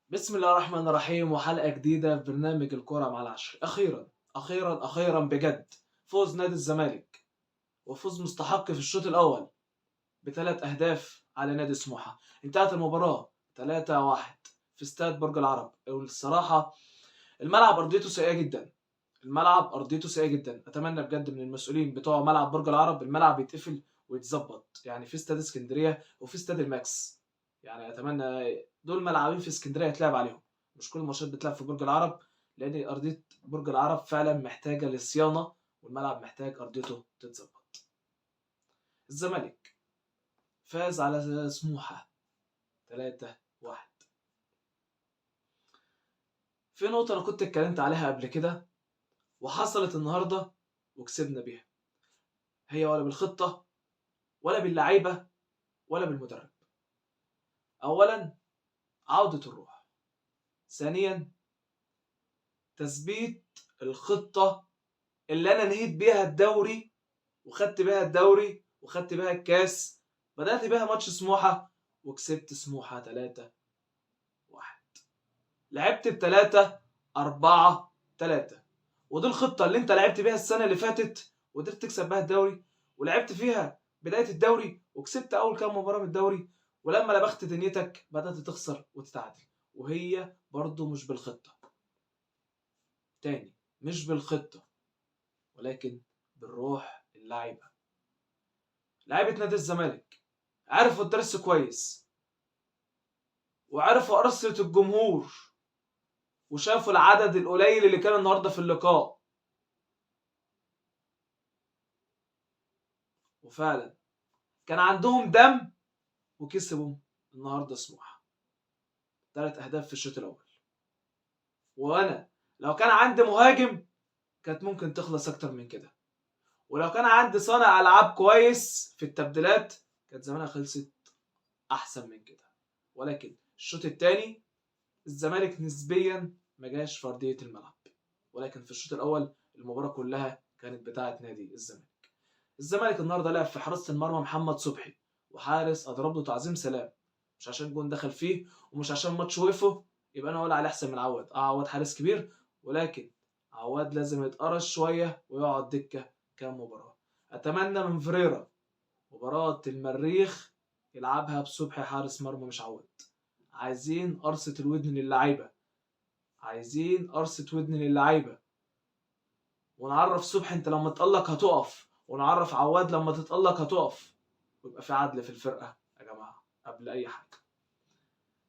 بسم الله الرحمن الرحيم وحلقة جديدة في برنامج الكرة مع العشر. أخيرا بجد فوز نادي الزمالك، وفوز مستحق في الشوط الأول بثلاث أهداف على نادي سموحة. انتهت المباراة 3-1 في استاد برج العرب. والصراحة الملعب أرضيته سيئة جدا. أتمنى بجد من المسؤولين بتوع ملعب برج العرب الملعب يتقفل ويتظبط، يعني في استاد اسكندرية وفي استاد الماكس. يعني أتمنى دول ملعبين في اسكندرية يتلعب عليهم، مش كل الماتشات بتلعب في برج العرب، لأن أرضية برج العرب فعلا محتاجة للصيانة، والملعب محتاج أرضيته تتظبط. الزمالك فاز على سموحة 3-1. في نقطة أنا كنت اتكلمت عليها قبل كده وحصلت النهاردة وكسبنا بيها، هي ولا بالخطة ولا باللعيبة ولا بالمدرب. أولا عودة الروح، ثانيا تثبيت الخطة اللي أنا نهيت بيها الدوري وخدت بيها الكاس. بدأت بيها ماتش سموحة وكسبت سموحة 3-1. لعبت ب3-4-3، ودي الخطة اللي انت لعبت بيها السنة اللي فاتت وقدرت تكسب بيها الدوري، ولعبت فيها بداية الدوري وكسبت أول كام مباراة من الدوري. ولما لبخت دنيتك بدأت تخسر وتتعادل، وهي برضو مش بالخطة. تاني، مش بالخطة ولكن بالروح اللعيبة. لعيبة نادي الزمالك عرفوا الدرس كويس، وعرفوا أرصية الجمهور، وشافوا العدد القليل اللي كان النهارده في اللقاء، وفعلا كان عندهم دم وكسبوا النهارده سموحة 3 أهداف في الشوط الأول. وأنا لو كان عندي مهاجم كانت ممكن تخلص أكتر من كده، ولو كان عندي صانع ألعاب كويس في التبديلات كانت زمانها خلصت أحسن من كده. ولكن الشوط الثاني الزمالك نسبيا ما جاش في أرضية الملعب، ولكن في الشوط الأول المباراة كلها كانت بتاعة نادي الزمالك. الزمالك النهارده لعب في حراسة المرمى محمد صبحي، وحارس أضرب له تعظيم سلام، مش عشان جون دخل فيه ومش عشان ماتش وقفه يبقى انا اقول عليه احسن من عواد. عواد حارس كبير، ولكن عواد لازم يتقرص شويه ويقعد دكه كام مباراه. اتمنى من فريرا مباراه المريخ يلعبها بصبحي حارس مرمى مش عواد. عايزين قرصه الودن للعيبه، ونعرف صبحي انت لما تتألق هتقف، ونعرف عواد لما تتألق هتقف، ويبقى في عدل في الفرقه يا جماعه قبل اي حاجه.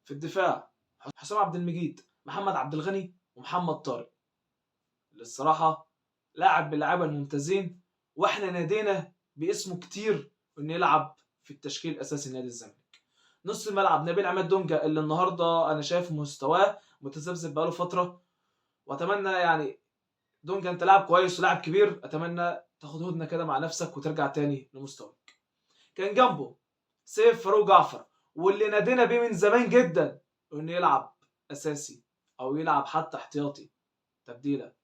في الدفاع حسام عبد المجيد، محمد عبد الغني، ومحمد طارق، اللي الصراحه لاعب باللعيبه الممتازين، واحنا نادينا باسمه كتير انه يلعب في التشكيل الاساسي لنادي الزمالك. نص الملعب نبيل عماد دونجا، اللي النهارده انا شايف مستواه متذبذب بقاله فتره، واتمنى يعني دونجا انت لاعب كويس ولاعب كبير، اتمنى تاخد هدنه كده مع نفسك وترجع تاني لمستواك. كان جنبه سيف فاروق جعفر، واللي نادينا بيه من زمان جدا انه يلعب اساسي او يلعب حتى احتياطي تبديلا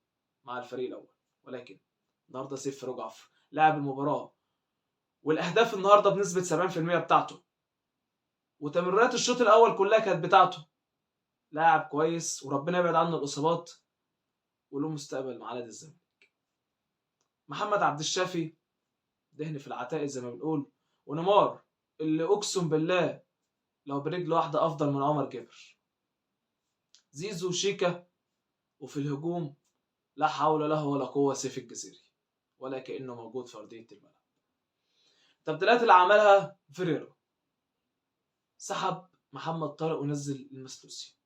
مع الفريق الاول، ولكن النهارده سيف فاروق جعفر لعب المباراه، والاهداف النهارده بنسبه 70% بتاعته، وتمريرات الشوط الاول كلها كانت بتاعته. لاعب كويس وربنا يبعد عنه الاصابات، وله مستقبل مع نادي الزمالك. محمد عبد الشافي دهن في العتاقل زي ما بنقول، ونيمار اللي اقسم بالله لو برجل واحده افضل من عمر جابر. زيزو وشيكا، وفي الهجوم لا حول له ولا قوة سيف الجزيري، ولا كأنه موجود في أرضية الملعب. التبديلات اللي عملها فيريرا، سحب محمد طارق ونزل المسلوسي،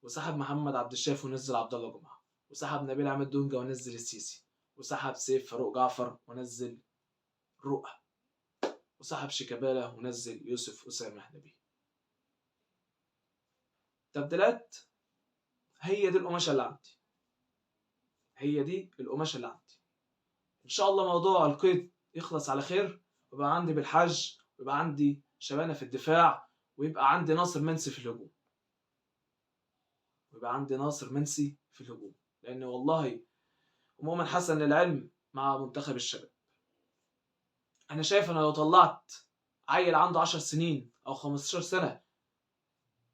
وسحب محمد عبد الشافي ونزل عبد الله جمعة، وسحب نبيل عماد دونجا ونزل السيسي، وسحب سيف فاروق جعفر ونزل رؤى، وسحب شيكابالا ونزل يوسف أسامة نبيل. تبديلات، هي دي القماشة اللي عندي، ان شاء الله موضوع القيد يخلص على خير، ويبقى عندي بالحج، ويبقى عندي شبانه في الدفاع، ويبقى عندي ناصر منسي في الهجوم، لان والله ومؤمن حسن للعلم مع منتخب الشباب. انا شايف انا لو طلعت عيل عنده 10 سنين او 15 سنه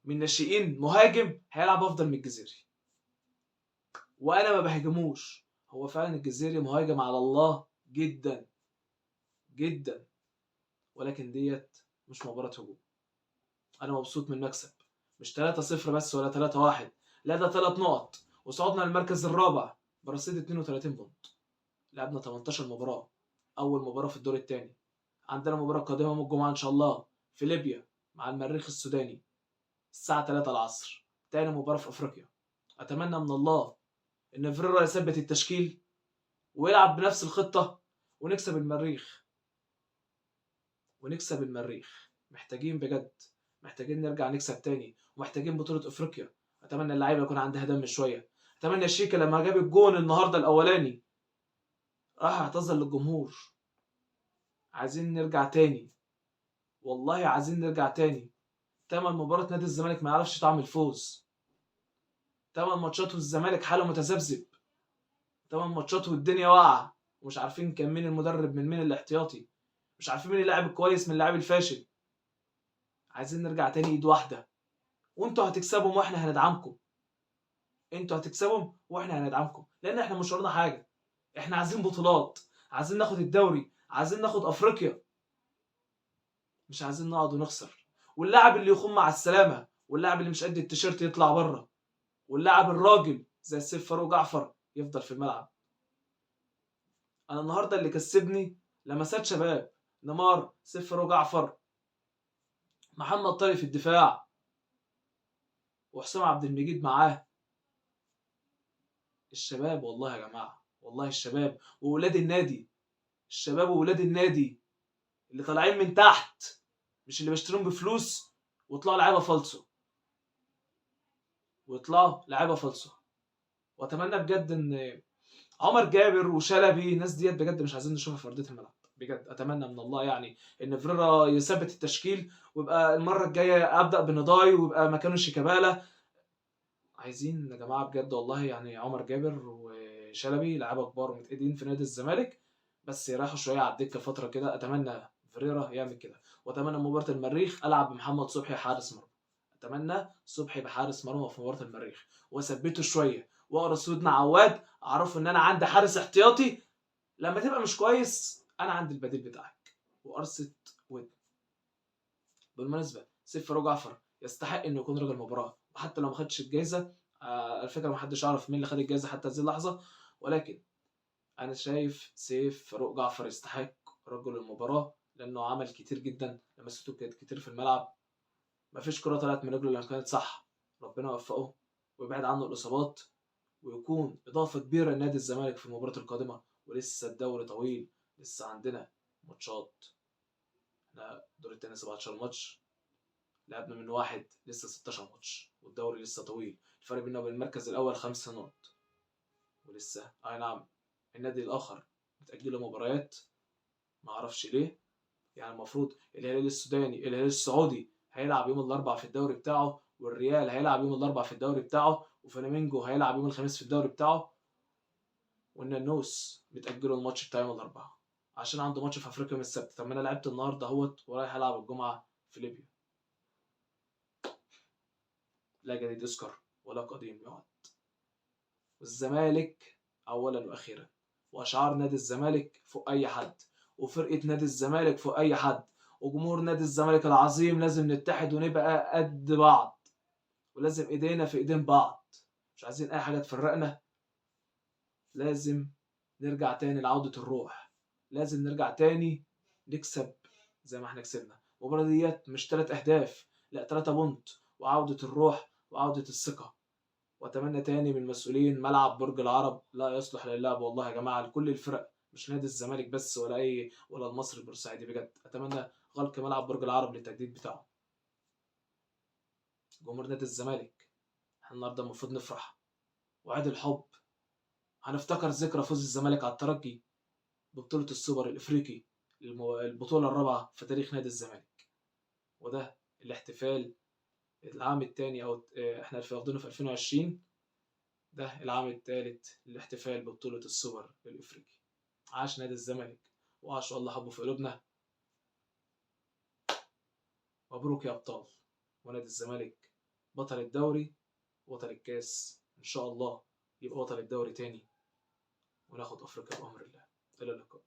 من ناشئين مهاجم هيلعب افضل من الجزيري، وانا ما بهاجموش. هو فعلا الجزيري مهاجم على الله جدا جدا، ولكن ديت مش مباراة هجوم. انا مبسوط من المكسب، مش 3-0 بس ولا 3-1، لا ده 3 نقط وصعدنا للمركز الرابع برصيد 32 بونت. لعبنا 18 مباراة، اول مباراة في الدور الثاني. عندنا مباراة قادمة يوم الجمعة ان شاء الله في ليبيا مع المريخ السوداني الساعة 3 العصر، تاني مباراة في افريقيا. اتمنى من الله ان فيريرا يثبت التشكيل ويلعب بنفس الخطة ونكسب المريخ، ونكسب المريخ. محتاجين بجد، محتاجين نرجع نكسب تاني، ومحتاجين بطولة افريقيا. اتمنى اللعيبة يكون عندها دم شوية. اتمنى الشيكا لما جاب الجون النهارده الاولاني راح اعتذر للجمهور. عايزين نرجع تاني، والله عايزين نرجع تاني. تمن مباراة نادي الزمالك ما يعرفش طعم الفوز، 8 ماتشات والزمالك حاله متذبذب، 8 ماتشات والدنيا واقعة، ومش عارفين كان مين المدرب من مين الاحتياطي، مش عارفين مين اللاعب الكويس من اللاعب الفاشل. عايزين نرجع تاني ايد واحدة، وانتوا هتكسبهم واحنا هندعمكم. انتوا هتكسبهم واحنا هندعمكم، لان احنا مش ورانا حاجة. احنا عايزين بطولات، عايزين ناخد الدوري، عايزين ناخد افريقيا، مش عايزين نقعد ونخسر. واللاعب اللي يخون مع السلامة، واللاعب اللي مش قد التيشيرت يطلع بره، واللاعب الراجل زي السيف فاروق جعفر يفضل في الملعب. انا النهارده اللي كسبني لمسات شباب، نيمار، سيف فاروق جعفر، محمد طارق في الدفاع، وحسام عبد المجيد معاه. الشباب والله يا جماعه، والله الشباب وولاد النادي، الشباب وولاد النادي اللي طالعين من تحت، مش اللي بيشترون بفلوس ويطلعوا لعيبه فالصو، ويطلعوا لعيبه فالصو. واتمنى بجد ان عمر جابر وشلبي، الناس ديت بجد مش عايزين نشوفها في ارضيه الملعب. بجد اتمنى من الله يعني ان فيريرا يثبت التشكيل، ويبقى المره الجايه ابدا بنضاي ويبقى مكانه شيكابالا. عايزين يا جماعه بجد والله، يعني عمر جابر وشلبي لعيبه كبار ومتأيدين في نادي الزمالك، بس يريحوا شويه على الدكه فتره كده. اتمنى فيريرا يعمل كده، واتمنى مباراه المريخ العب بمحمد صبحي حارس مرمى. اتمنى صبحي بحارس مرمى في مباراه المريخ، واثبته شويه، واقرص ودن عواد، اعرفوا ان انا عندي حارس احتياطي. لما تبقى مش كويس انا عندي البديل بتاعك، وقرصه ودن. بالمناسبه سيف فاروق جعفر يستحق انه يكون رجل مباراه، وحتى لو ما خدش الجائزه. الفكره ما حدش يعرف مين اللي خد الجائزه حتى هذه اللحظه، ولكن انا شايف سيف فاروق جعفر يستحق رجل المباراه، لانه عمل كتير جدا، لمسته كانت كتير في الملعب، ما فيش كره طلعت من رجله لما كانت صح. ربنا يوفقه ويبعد عنه الاصابات، ويكون اضافه كبيره لنادي الزمالك في المباراه القادمه. ولسه الدوري طويل، لسه عندنا ماتشات. احنا دور التاني 17 ماتش، لعبنا من واحد، لسه 16 ماتش، والدوري لسه طويل. الفرق بيننا وبين المركز الاول 5 نقط، ولسه اي نعم النادي الاخر متأجله مباريات، ما اعرفش ليه. يعني المفروض الهلال السوداني، الهلال السعودي هيلعب يوم الاربعاء في الدوري بتاعه، والريال هيلعب يوم الاربعاء في الدوري بتاعه، وفلامينجو هيلعب يوم الخميس في الدوري بتاعه، والنانوس متأجلوا الماتش بتاع يوم الاربعاء عشان عنده ماتش في افريقيا يوم السبت. طب ما انا لعبت النهارده اهوت ورايح العب الجمعه في ليبيا. لا جديد يذكر ولا قديم يقعد. والزمالك اولا واخيرا، واشعار نادي الزمالك فوق اي حد، وفرقه نادي الزمالك فوق اي حد، وجمهور نادي الزمالك العظيم. لازم نتحد ونبقى قد بعض، ولازم ايدينا في ايدين بعض، مش عايزين اي حاجه تفرقنا. لازم نرجع تاني لعودة الروح، لازم نرجع تاني نكسب زي ما احنا كسبنا. المباراة ديت مش 3 أهداف، لا 3 بونت، وعودة الروح وعودة الثقة. وأتمنى تاني من المسؤولين ملعب برج العرب لا يصلح للعب والله يا جماعة، لكل الفرق مش نادي الزمالك بس ولا المصري البورسعيدي. بجد أتمنى غلق ملعب برج العرب للتجديد بتاعه. جمهور نادي الزمالك، احنا النهارده المفروض نفرح وعيد الحب. هنفتكر ذكرى فوز الزمالك على الترجي ببطولة السوبر الإفريقي، البطولة الرابعة في تاريخ نادي الزمالك. وده الاحتفال العام الثاني، أو إحنا واخدينه في 2020، ده العام الثالث للاحتفال ببطولة السوبر الإفريقي. عاش نادي الزمالك، وعاش والله حبه في قلوبنا. مبروك يا أبطال ونادي الزمالك بطل الدوري، بطل الكاس، ان شاء الله يبقى بطل الدوري تاني وناخد افريقيا بامر الله. الى اللقاء.